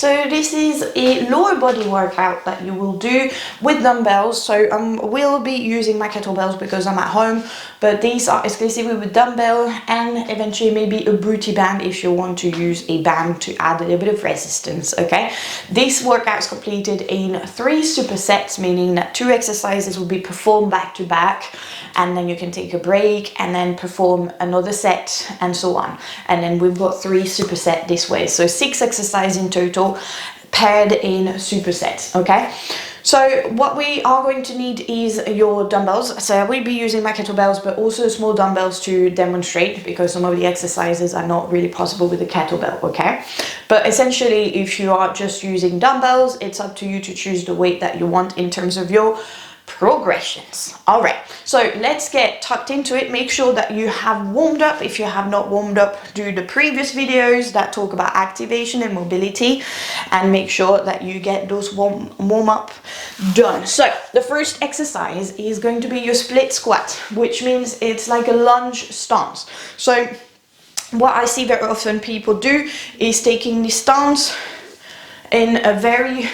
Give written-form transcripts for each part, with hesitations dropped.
So this is a lower body workout that you will do with dumbbells. So will be using my kettlebells because I'm at home, but these are exclusively with dumbbell and eventually maybe a booty band if you want to use a band to add a little bit of resistance, okay? This workout is completed in 3 supersets, meaning that 2 exercises will be performed back to back, and then you can take a break and then perform another set and so on. And then we've got 3 supersets this way. So 6 exercises in total, paired in supersets, okay? So what we are going to need is your dumbbells. So I will be using my kettlebells, but also small dumbbells to demonstrate because some of the exercises are not really possible with a kettlebell, okay? But essentially, if you are just using dumbbells, it's up to you to choose the weight that you want in terms of your progressions. All right, so let's get tucked into it. Make sure that you have warmed up. If you have not warmed up, do the previous videos that talk about activation and mobility, and make sure that you get those warm up done. So the first exercise is going to be your split squat, which means it's like a lunge stance. So what I see very often people do is taking the stance in a very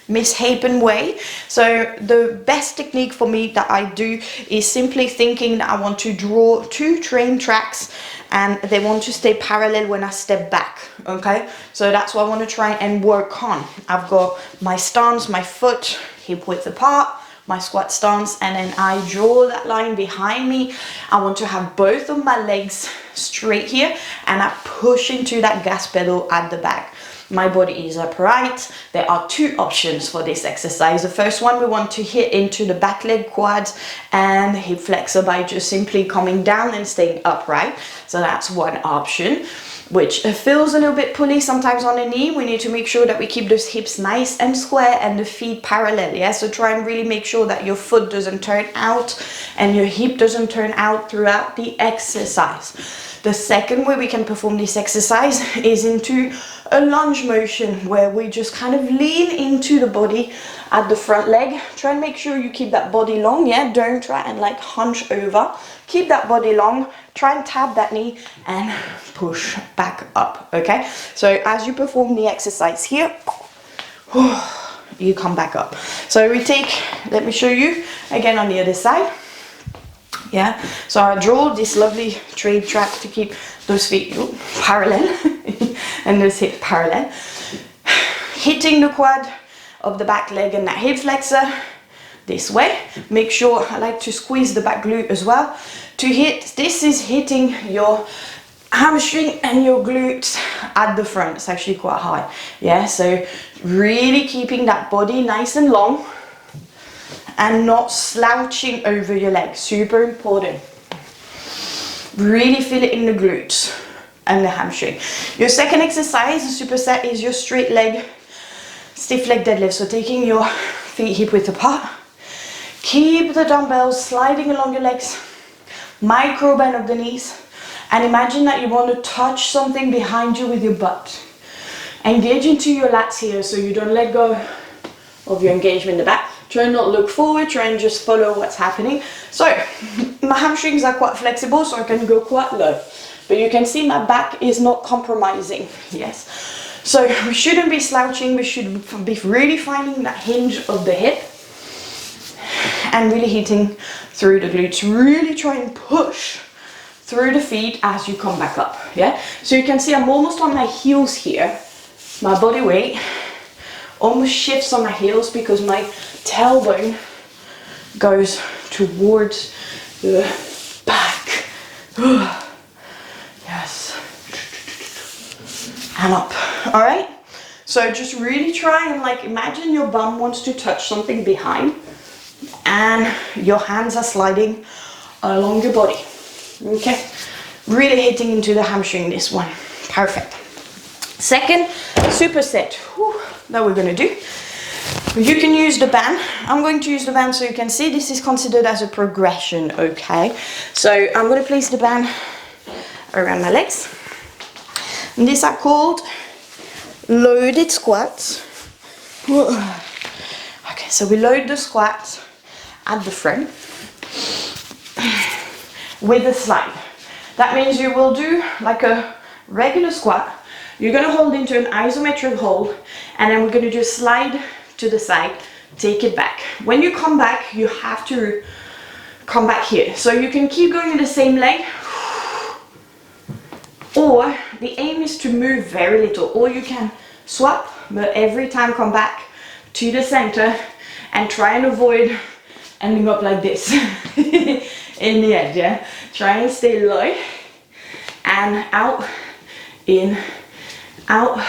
misshapen way. So the best technique for me that I do is simply thinking that I want to draw 2 train tracks and they want to stay parallel when I step back, okay? So that's what I want to try and work on. I've got my stance, my foot hip width apart, my squat stance, and then I draw that line behind me. I want to have both of my legs straight here and I push into that gas pedal at the back. My body is upright. There are 2 options for this exercise. The first one, we want to hit into the back leg quads and hip flexor by just simply coming down and staying upright. So that's one option, which feels a little bit pulley sometimes on the knee. We need to make sure that we keep those hips nice and square and the feet parallel, yeah? So try and really make sure that your foot doesn't turn out and your hip doesn't turn out throughout the exercise. The second way we can perform this exercise is into a lunge motion where we just kind of lean into the body at the front leg. Try and make sure you keep that body long, yeah? Don't try and like hunch over. Keep that body long. Try and tap that knee and push back up, okay? So as you perform the exercise here, you come back up. So we take, let me show you again on the other side. Yeah, so I draw this lovely train track to keep those feet parallel and those hips parallel. Hitting the quad of the back leg and that hip flexor this way. Make sure, I like to squeeze the back glute as well. To hit, this is hitting your hamstring and your glutes at the front. It's actually quite high. Yeah, so really keeping that body nice and long and not slouching over your legs. Super important. Really feel it in the glutes and the hamstring. Your second exercise, the superset, is your straight leg, stiff leg deadlift. So taking your feet hip width apart. Keep the dumbbells sliding along your legs. Micro bend of the knees. And imagine that you want to touch something behind you with your butt. Engage into your lats here so you don't let go of your engagement in the back. Try and not look forward, try and just follow what's happening. So my hamstrings are quite flexible, so I can go quite low. But you can see my back is not compromising, yes. So we shouldn't be slouching, we should be really finding that hinge of the hip and really hitting through the glutes. Really try and push through the feet as you come back up, yeah. So you can see I'm almost on my heels here. My body weight almost shifts on my heels because my tailbone goes towards the back. Yes. And up. All right. So just really try and like imagine your bum wants to touch something behind and your hands are sliding along your body. Okay. Really hitting into the hamstring this one. Perfect. Second superset that we're going to do. You can use the band. I'm going to use the band so you can see this is considered as a progression, okay? So I'm going to place the band around my legs. And these are called loaded squats. Okay, so we load the squat at the front with a slide. That means you will do like a regular squat. You're going to hold into an isometric hold and then we're going to do a slide to the side, take it back. When you come back, you have to come back here. So you can keep going in the same leg, or the aim is to move very little, or you can swap, but every time come back to the center and try and avoid ending up like this in the end. Yeah, try and stay low and out, in, out.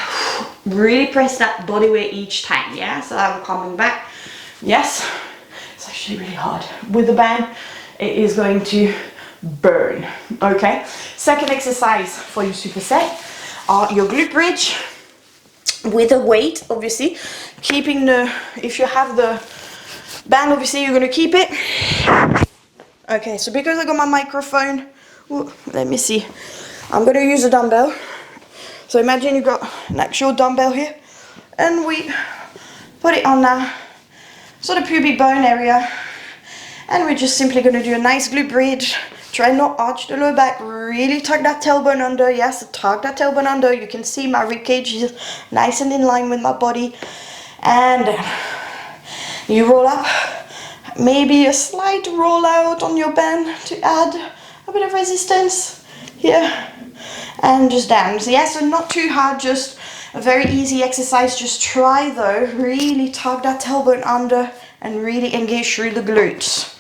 Really press that body weight each time. Yeah, so I'm coming back. Yes, it's actually really hard with the band. It is going to burn. Okay, second exercise for your superset are your glute bridge with a weight, obviously keeping the, if you have the band, obviously you're going to keep it. Okay, so because I got my microphone, ooh, let me see, I'm going to use a dumbbell. So imagine you got an actual dumbbell here, and we put it on the sort of pubic bone area, and we're just simply going to do a nice glute bridge. Try not arch the lower back, really tuck that tailbone under. Yes, tuck that tailbone under. You can see my rib cage is nice and in line with my body. And then you roll up, maybe a slight roll out on your band to add a bit of resistance here, and just down. So yeah, so not too hard, just a very easy exercise. Just try though, really tug that tailbone under and really engage through the glutes.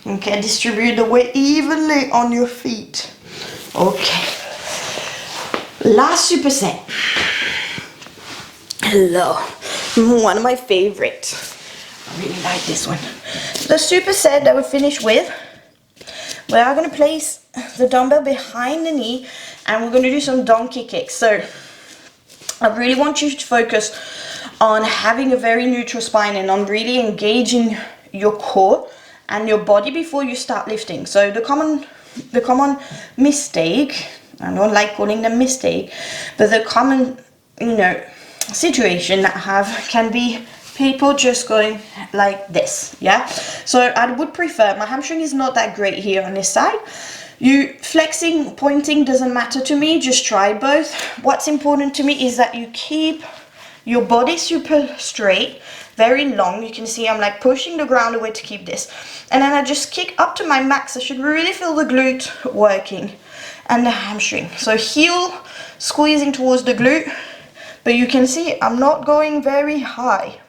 Okay, distribute the weight evenly on your feet. Okay, last superset. Hello, one of my favorites. I really like this one. The superset that we finish with, we are going to place the dumbbell behind the knee, and we're going to do some donkey kicks. So I really want you to focus on having a very neutral spine and on really engaging your core and your body before you start lifting. So the common mistake, I don't like calling them mistake, but the common, situation that can be people just going like this. Yeah, so I would prefer, my hamstring is not that great here on this side. You flexing, pointing doesn't matter to me, just try both. What's important to me is that you keep your body super straight, very long. You can see I'm like pushing the ground away to keep this, and then I just kick up to my max. I should really feel the glute working and the hamstring. So heel squeezing towards the glute, but you can see I'm not going very high.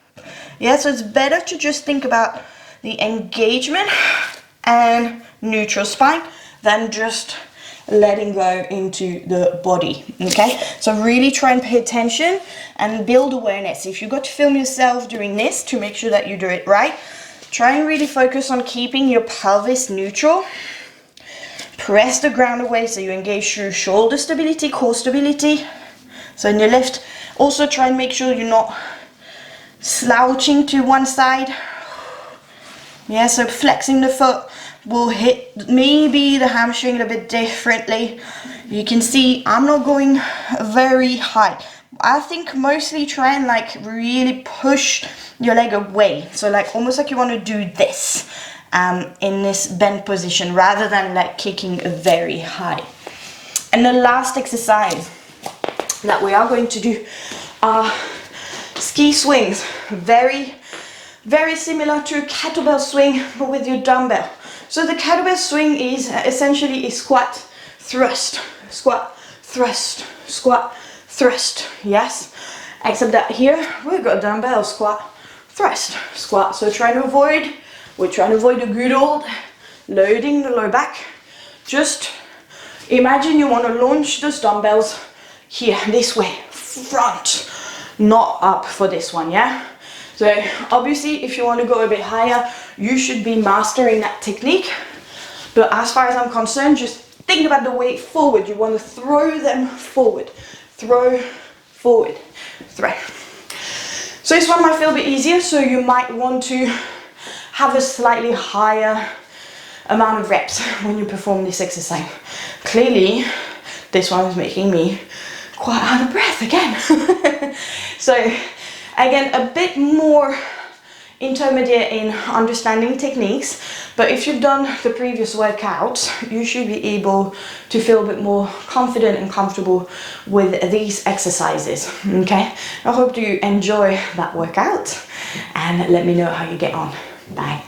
Yeah, so it's better to just think about the engagement and neutral spine than just letting go into the body. Okay, so really try and pay attention and build awareness. If you got to film yourself doing this to make sure that you do it right, try and really focus on keeping your pelvis neutral. Press the ground away so you engage through shoulder stability, core stability. So in your lift, also try and make sure you're not slouching to one side. Yeah, so flexing the foot will hit maybe the hamstring a bit differently. You can see I'm not going very high. I think mostly try and like really push your leg away. So like almost like you want to do this in this bent position rather than like kicking very high. And the last exercise that we are going to do are ski swings. Very, very similar to a kettlebell swing, but with your dumbbell. So the kettlebell swing is essentially a squat, thrust, squat, thrust, squat, thrust. Yes, except that here we've got dumbbell, squat, thrust, squat. So we're trying to avoid the good old loading the low back. Just imagine you want to launch those dumbbells here, this way, front, not up for this one. Yeah. So obviously if you want to go a bit higher, you should be mastering that technique. But as far as I'm concerned, just think about the weight forward. You want to throw them forward. Throw, forward, throw. So this one might feel a bit easier, so you might want to have a slightly higher amount of reps when you perform this exercise. Clearly, this one is making me quite out of breath again. So again, a bit more intermediate in understanding techniques, but if you've done the previous workouts, you should be able to feel a bit more confident and comfortable with these exercises, okay? I hope you enjoy that workout and let me know how you get on. Bye.